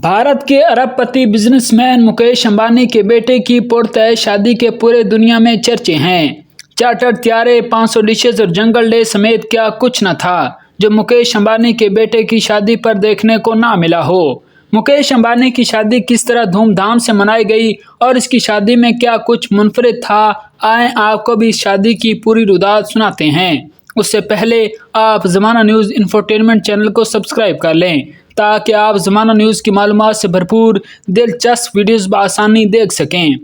भारत के अरबपति बिजनेसमैन मुकेश अंबानी के बेटे की पूर्णतः शादी के पूरे दुनिया में चर्चे हैं। चार्टर त्यारे, 500 डिशेज और जंगल डे समेत क्या कुछ न था जो मुकेश अंबानी के बेटे की शादी पर देखने को ना मिला हो। मुकेश अंबानी की शादी किस तरह धूमधाम से मनाई गई और इसकी शादी में क्या कुछ मुनफरिद था, आए आपको भी इस शादी की पूरी रुदात सुनाते हैं। उससे पहले आप ज़माना न्यूज़ इंफोटेनमेंट चैनल को सब्सक्राइब कर लें ताकि आप ज़माना न्यूज़ की मालूमात से भरपूर दिलचस्प वीडियोस बआसानी देख सकें।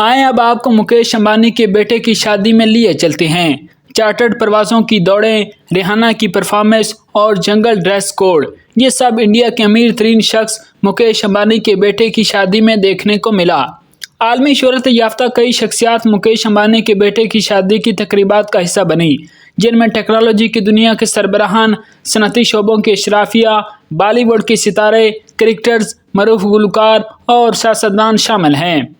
आए अब आपको मुकेश अंबानी के बेटे की शादी में लिए चलते हैं। चार्टर्ड प्रवासों की दौड़ें, रिहाना की परफॉर्मेंस और जंगल ड्रेस कोड, ये सब इंडिया के अमीर तरीन शख्स मुकेश अंबानी के बेटे की शादी में देखने को मिला। आलमी शोहरत याफ्ता कई शख्सियात मुकेश अंबानी के बेटे की शादी की तकरीबात का हिस्सा बनी, जिनमें टेक्नोलॉजी की दुनिया के सरबराहान, सनती शोबों के अशराफिया, बॉलीवुड के सितारे, क्रिकेटर्स, मरूफ गुलकार और सियासतदान शामिल हैं।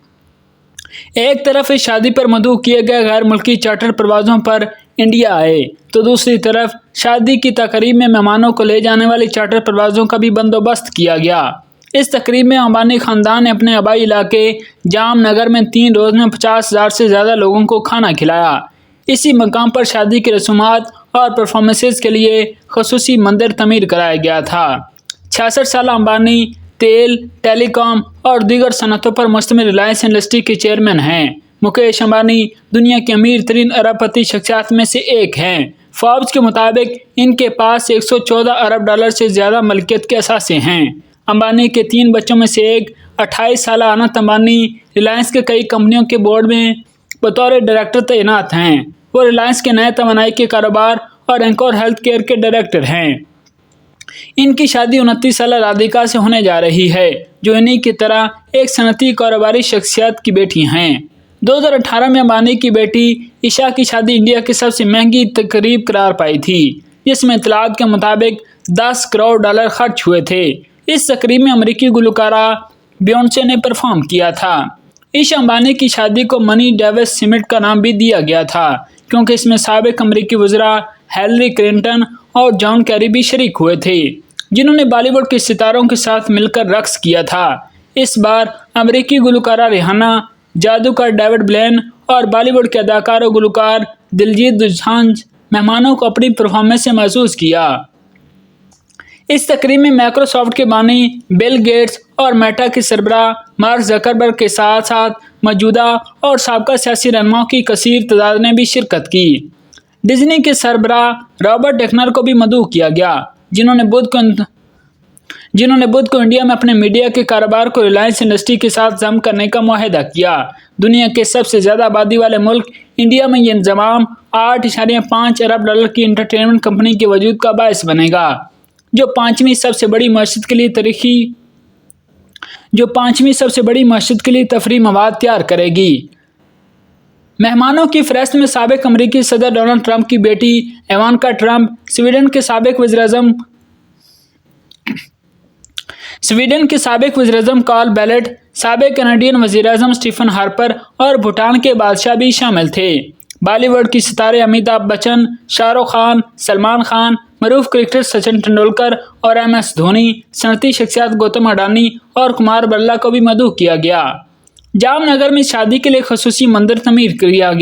एक तरफ इस शादी पर मदऊ किए गए गैर मुल्की चार्टर प्रवासों पर इंडिया आए, तो दूसरी तरफ शादी की तकरीब में मेहमानों को ले जाने वाले चार्टर प्रवासों का भी बंदोबस्त किया गया। इस तकरीब में अंबानी खानदान ने अपने आबाई इलाके जामनगर में 3 रोज में 50,000 से ज़्यादा लोगों को खाना खिलाया। इसी मकाम पर शादी की रसूमात और परफॉर्मेंसेस के लिए खसूसी मंदिर तमीर कराया गया था। 66 साल अंबानी तेल, टेलीकॉम और दीगर सनतों पर मुश्तमिल रिलायंस इंडस्ट्री के चेयरमैन हैं। मुकेश अंबानी दुनिया के अमीर तरीन अरबपति शख्सियात में से एक हैं। फॉर्ब्स के मुताबिक इनके पास 114 अरब डॉलर से ज़्यादा मलकियत के असासे हैं। अंबानी के 3 बच्चों में से एक 28 साल अनंत अंबानी रिलायंस के कई कंपनियों के बोर्ड में बतौर डायरेक्टर तैनात हैं। वो रिलायंस के नए तवानाई के कारोबार और एंकोर हेल्थ केयर के डायरेक्टर हैं। इनकी शादी 29 साल राधिका से होने जा रही है, जो इन्हीं की तरह एक सनती कारोबारी शख्सियत की बेटी हैं। 2018 में अंबानी की बेटी ईशा की शादी इंडिया की सबसे महंगी तकरीब करार पाई थी, जिसमें इत्तलात के मुताबिक 10 करोड़ डॉलर खर्च हुए थे। इस तकरीब में अमेरिकी गुलकारा बियोंसे ने परफॉर्म किया था। ईशा अंबानी की शादी को मनी डेविस समिट का नाम भी दिया गया था, क्योंकि इसमें साबिक अमेरिकी वज़रा हिलरी क्लिंटन और जॉन कैरी भी शरीक हुए थे, जिन्होंने बॉलीवुड के सितारों के साथ मिलकर रक्स किया था। इस बार अमेरिकी गुलकारा रिहाना, जादूगर डेविड ब्लेन और बॉलीवुड के अदाकार और गुलकार दिलजीत दोसांझ मेहमानों को अपनी परफॉर्मेंस से महसूस किया। इस तकरीब में माइक्रोसॉफ्ट के बानी बिल गेट्स और मेटा के सरबराह मार्क जकरबर्ग के साथ साथ मौजूदा और साबका सियासी रहनुमाओं की कसीर तादाद ने भी शिरकत की। डिज्नी के सरबराह रॉबर्ट डेकनर को भी मदऊ किया गया, जिन्होंने बुध को इंडिया में अपने मीडिया के कारोबार को रिलायंस इंडस्ट्री के साथ जम करने का मुआहदा किया। दुनिया के सबसे ज़्यादा आबादी वाले मुल्क इंडिया में ये इंतजाम 8.5 अरब डॉलर की इंटरटेनमेंट कंपनी के वजूद का बायस बनेगा, जो पांचवीं सबसे बड़ी मस्जिद के लिए तफरीह मवाद तैयार करेगी। मेहमानों की फहरिस्त में साबिक अमेरिकी सदर डोनाल्ड ट्रंप की बेटी इवानका ट्रंप, स्वीडन के साबिक वज़ीर-ए-आज़म कार्ल बेलेट, साबिक कैनेडियन वज़ीर-ए-आज़म स्टीफन हार्पर और भूटान के बादशाह भी शामिल थे। बॉलीवुड की सितारे अमिताभ बच्चन, शाहरुख खान, सलमान खान, मरूफ क्रिकेटर सचिन तेंदुलकर और MS धोनी, सनती शख्सियत गौतम अडानी और कुमार बिरला को भी मदऊ किया गया। जामनगर में शादी के लिए खसूसी मंदिर तमीर किया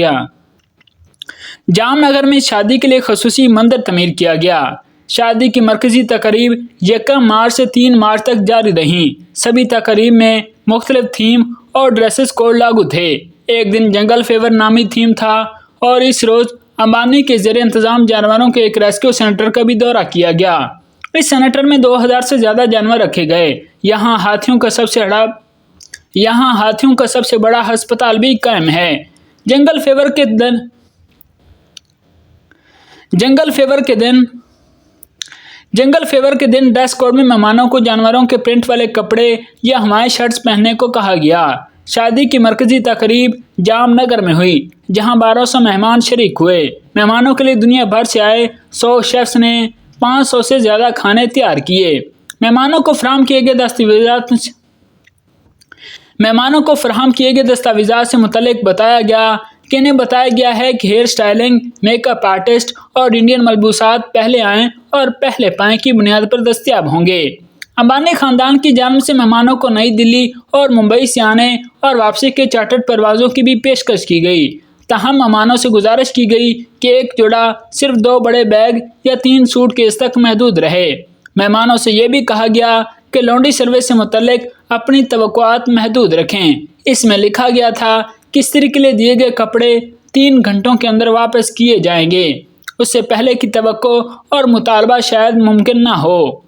गया। शादी की मरकजी तकरीब 1 मार्च से 3 मार्च तक जारी रहीं। सभी तकरीब में मुख्तलिफ थीम और ड्रेसेस कोड लागू थे। एक दिन जंगल फेवर नामी थीम था और इस रोज़ अंबानी के ज़ेरे इंतज़ाम जानवरों के एक रेस्क्यू सेंटर का भी दौरा किया गया। इस सेंटर में 2000 से ज़्यादा जानवर रखे गए। यहाँ हाथियों का सबसे बड़ा अस्पताल भी कायम है। जंगल फेवर के दिन ड्रेस कोड में मेहमानों को जानवरों के प्रिंट वाले कपड़े या हवाई शर्ट्स पहनने को कहा गया। शादी की मरकजी तकरीब जामनगर में हुई, जहां 1200 मेहमान शरीक हुए। मेहमानों के लिए दुनिया भर से आए 100 शेफ्स ने 500 से ज़्यादा खाने तैयार किए। मेहमानों को फराहम किए गए दस्तावेज़ात से मुतल्लिक बताया गया कि इन्हें बताया गया है कि हेयर स्टाइलिंग, मेकअप आर्टिस्ट और इंडियन मलबूसात पहले आएँ और पहले पाएँ की बुनियाद पर दस्तयाब होंगे। अंबानी खानदान की जानिब से मेहमानों को नई दिल्ली और मुंबई से आने और वापसी के चार्टर्ड परवाजों की भी पेशकश की गई। ताहम मेहमानों से गुजारिश की गई कि एक जोड़ा सिर्फ 2 बड़े बैग या 3 सूटकेस तक महदूद रहे। मेहमानों से यह भी कहा गया कि लॉन्ड्री सर्विस से मुतल्लिक अपनी तवक्कुआत महदूद रखें। इसमें लिखा गया था कि इस्त्री के लिए दिए गए कपड़े 3 घंटों के अंदर वापस किए जाएंगे। उससे पहले की तवक्को और मुतालबा शायद मुमकिन न हो।